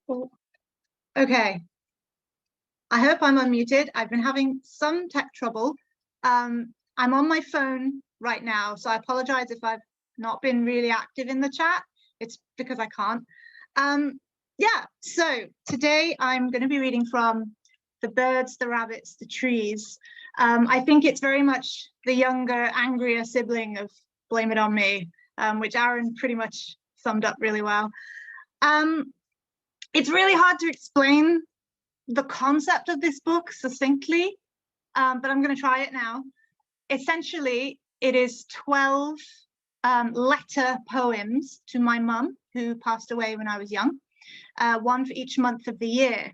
Oh, okay, I hope I'm unmuted. I've been having some tech trouble. I'm on my phone right now, so I apologize if I've not been really active in the chat. It's because I can't. Yeah, so today I'm going to be reading from The Birds, the Rabbits, the Trees. I think it's very much the younger, angrier sibling of Blame It On Me, which Aaron pretty much summed up really well. It's really hard to explain the concept of this book succinctly, but I'm going to try it now. Essentially, it is 12 letter poems to my mum, who passed away when I was young, one for each month of the year.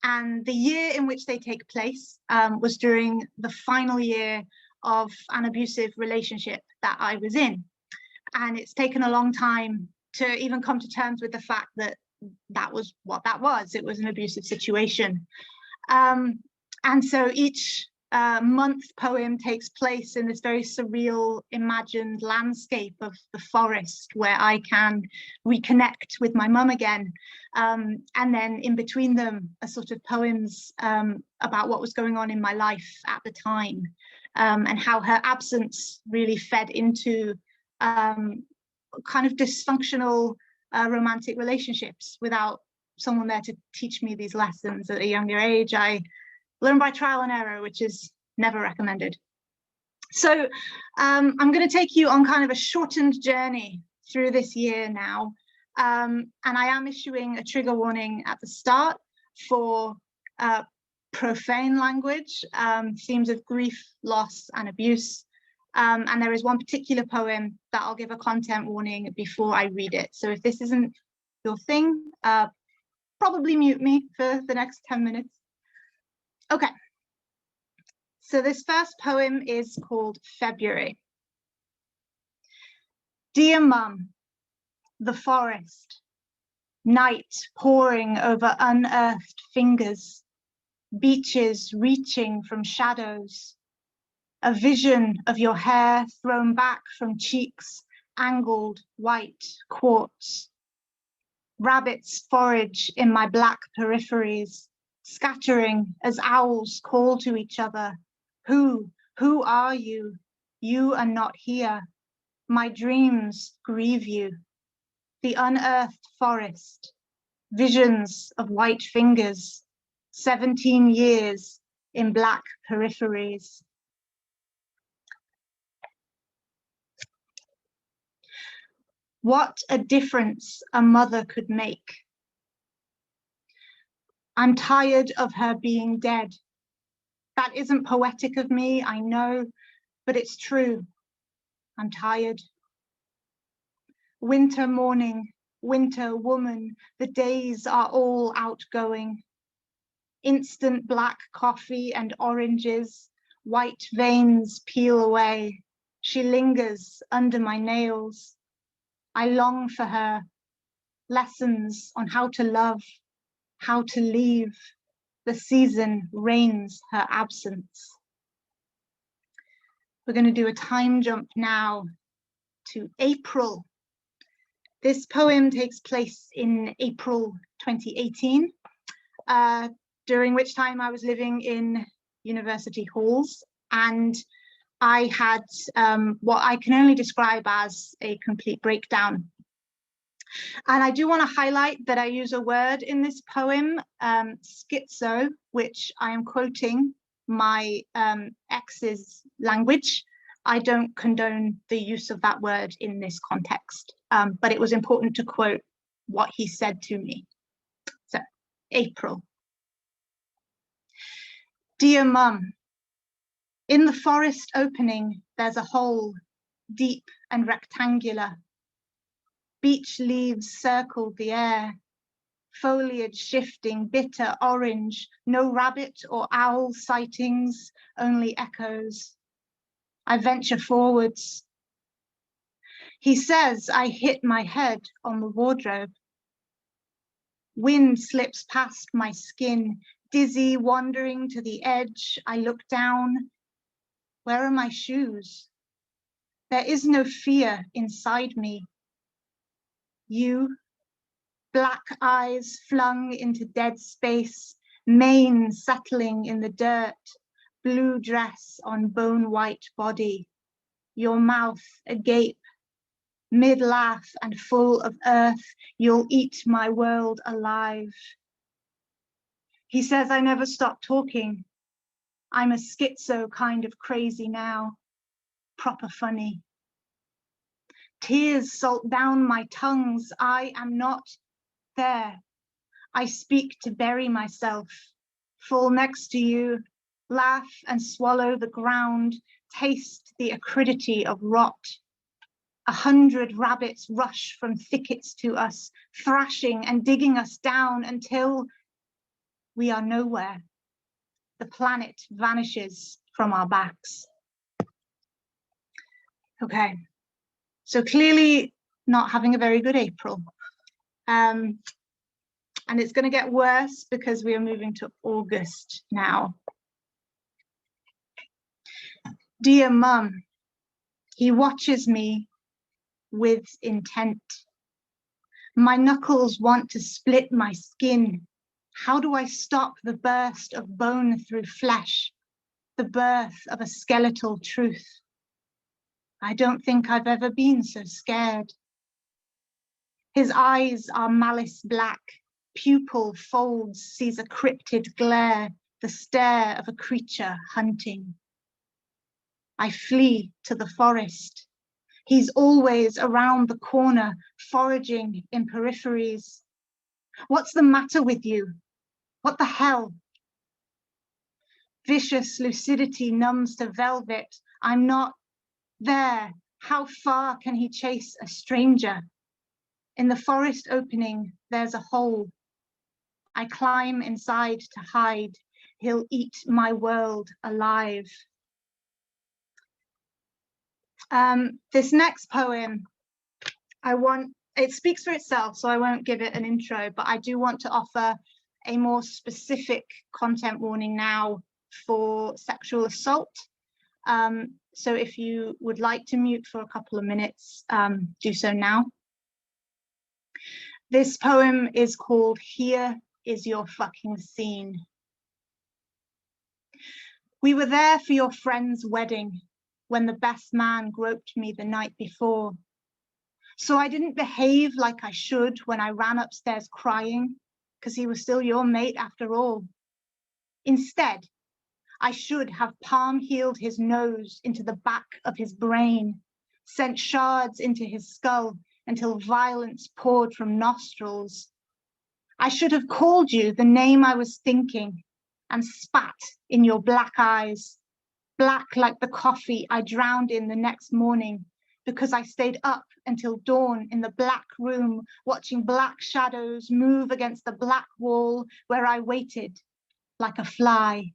And the year in which they take place was during the final year of an abusive relationship that I was in. And it's taken a long time to even come to terms with the fact that that was what that was. It was an abusive situation. And so each month poem takes place in this very surreal, imagined landscape of the forest where I can reconnect with my mum again. And then in between them are sort of poems about what was going on in my life at the time, and how her absence really fed into kind of dysfunctional romantic relationships. Without someone there to teach me these lessons at a younger age, I learned by trial and error, which is never recommended. So I'm going to take you on kind of a shortened journey through this year now. And I am issuing a trigger warning at the start for profane language, themes of grief, loss, and abuse. And there is one particular poem that I'll give a content warning before I read it. So if this isn't your thing, probably mute me for the next 10 minutes. Okay. So this first poem is called February. Dear Mum, the forest, night pouring over unearthed fingers, beaches reaching from shadows, a vision of your hair thrown back from cheeks, angled white quartz. Rabbits forage in my black peripheries, scattering as owls call to each other. Who are you? You are not here. My dreams grieve you. The unearthed forest, visions of white fingers, 17 years in black peripheries. What a difference a mother could make. I'm tired of her being dead. That isn't poetic of me, I know, but it's true. I'm tired. Winter morning, winter woman, the days are all outgoing. Instant black coffee and oranges, white veins peel away. She lingers under my nails. I long for her, lessons on how to love, how to leave. The season reigns her absence. We're going to do a time jump now to April. This poem takes place in April 2018, during which time I was living in university halls, and I had what I can only describe as a complete breakdown. And I do want to highlight that I use a word in this poem, schizo, which I am quoting my ex's language. I don't condone the use of that word in this context, but it was important to quote what he said to me. So, April. Dear Mum, in the forest opening, there's a hole, deep and rectangular. Beech leaves circled the air, foliage shifting bitter orange, no rabbit or owl sightings, only echoes. I venture forwards. He says I hit my head on the wardrobe. Wind slips past my skin, dizzy, wandering to the edge. I look down. Where are my shoes? There is no fear inside me. You black eyes flung into dead space, mane settling in the dirt, blue dress on bone-white body, your mouth agape, mid-laugh and full of earth, you'll eat my world alive. He says I never stop talking. I'm a schizo kind of crazy now, proper funny. Tears salt down my tongues, I am not there. I speak to bury myself, fall next to you, laugh and swallow the ground, taste the acridity of rot. 100 rabbits rush from thickets to us, thrashing and digging us down until we are nowhere. The planet vanishes from our backs. Okay, so clearly not having a very good April. And it's going to get worse because we are moving to August now. Dear Mum, he watches me with intent. My knuckles want to split my skin. How do I stop the burst of bone through flesh, the birth of a skeletal truth? I don't think I've ever been so scared. His eyes are malice black, pupil folds sees a cryptid glare, the stare of a creature hunting. I flee to the forest. He's always around the corner, foraging in peripheries. What's the matter with you? What the hell? Vicious lucidity numbs to velvet. I'm not there. How far can he chase a stranger? In the forest opening, there's a hole. I climb inside to hide. He'll eat my world alive. This next poem, it speaks for itself, so I won't give it an intro, but I do want to offer a more specific content warning now for sexual assault. So if you would like to mute for a couple of minutes, do so now. This poem is called Here Is Your Fucking Scene. We were there for your friend's wedding when the best man groped me the night before. So I didn't behave like I should when I ran upstairs crying, because he was still your mate after all. Instead, I should have palm-heeled his nose into the back of his brain, sent shards into his skull until violence poured from nostrils. I should have called you the name I was thinking and spat in your black eyes, black like the coffee I drowned in the next morning because I stayed up until dawn in the black room, watching black shadows move against the black wall where I waited like a fly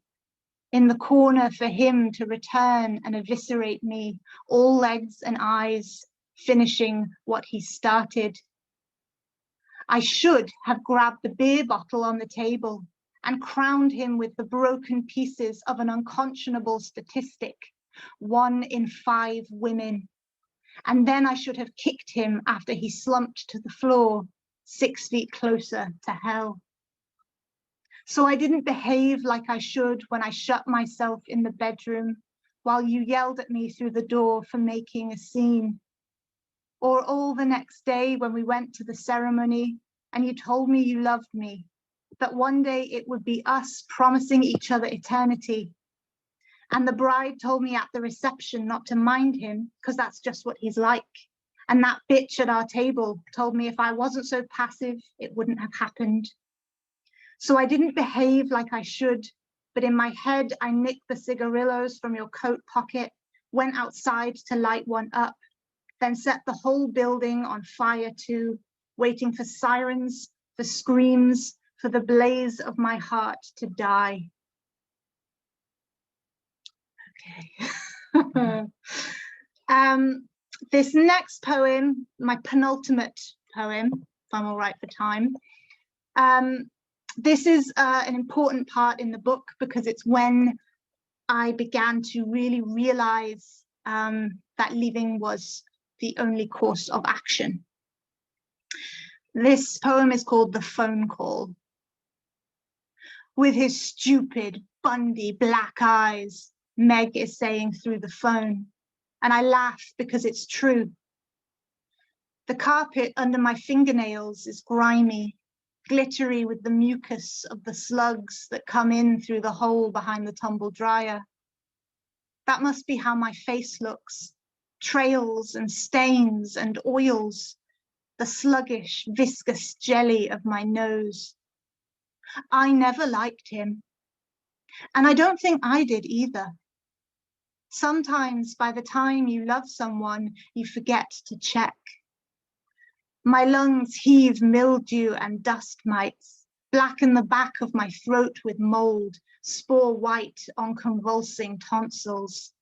in the corner for him to return and eviscerate me, all legs and eyes, finishing what he started. I should have grabbed the beer bottle on the table and crowned him with the broken pieces of an unconscionable statistic, 1 in 5 women. And then I should have kicked him after he slumped to the floor, 6 feet closer to hell. So I didn't behave like I should when I shut myself in the bedroom while you yelled at me through the door for making a scene. Or all the next day when we went to the ceremony and you told me you loved me, that one day it would be us promising each other eternity. And the bride told me at the reception not to mind him because that's just what he's like. And that bitch at our table told me if I wasn't so passive, it wouldn't have happened. So I didn't behave like I should, but in my head, I nicked the cigarillos from your coat pocket, went outside to light one up, then set the whole building on fire too, waiting for sirens, for screams, for the blaze of my heart to die. Okay. This next poem, my penultimate poem, if I'm all right for time, this is an important part in the book because it's when I began to really realize that leaving was the only course of action. This poem is called The Phone Call. With his stupid, Bundy black eyes, Meg is saying through the phone, and I laugh because it's true. The carpet under my fingernails is grimy, glittery with the mucus of the slugs that come in through the hole behind the tumble dryer. That must be how my face looks, trails and stains and oils, the sluggish, viscous jelly of my nose. I never liked him, and I don't think I did either. Sometimes by the time you love someone, you forget to check. My lungs heave mildew and dust mites, blacken the back of my throat with mold, spore white on convulsing tonsils.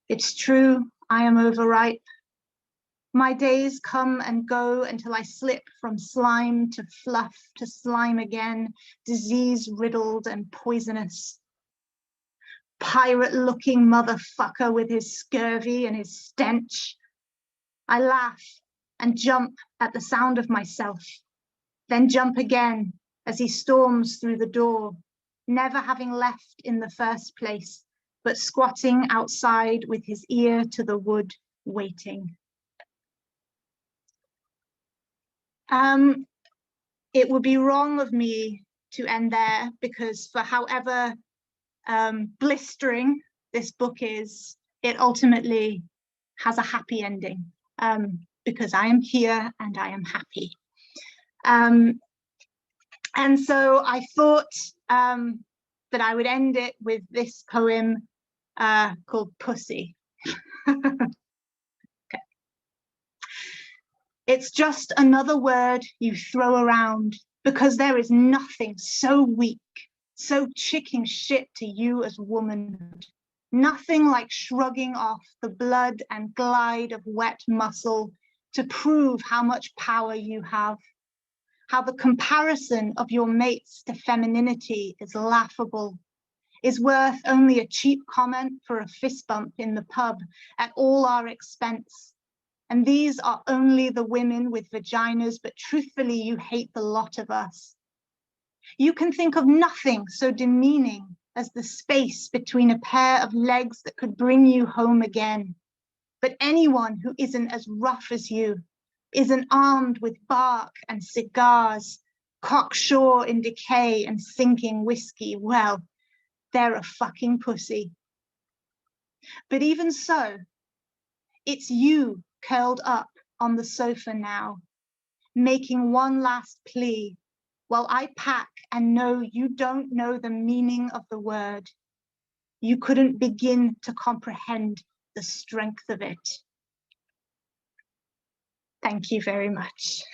It's true, I am overripe. My days come and go until I slip from slime to fluff to slime again, disease-riddled and poisonous. Pirate-looking motherfucker with his scurvy and his stench. I laugh and jump at the sound of myself, then jump again as he storms through the door, never having left in the first place, but squatting outside with his ear to the wood, waiting. It would be wrong of me to end there, because for however blistering this book is, it ultimately has a happy ending, because I am here and I am happy. And so I thought that I would end it with this poem called Pussy. Okay. It's just another word you throw around because there is nothing so weak, so chicken shit to you as womanhood. Nothing like shrugging off the blood and glide of wet muscle to prove how much power you have, how the comparison of your mates to femininity is laughable, is worth only a cheap comment for a fist bump in the pub at all our expense. And these are only the women with vaginas, but truthfully, you hate the lot of us. You can think of nothing so demeaning as the space between a pair of legs that could bring you home again. But anyone who isn't as rough as you, isn't armed with bark and cigars, cocksure in decay and sinking whiskey, well, they're a fucking pussy. But even so, it's you curled up on the sofa now, making one last plea, while I pack and know you don't know the meaning of the word. You couldn't begin to comprehend the strength of it. Thank you very much.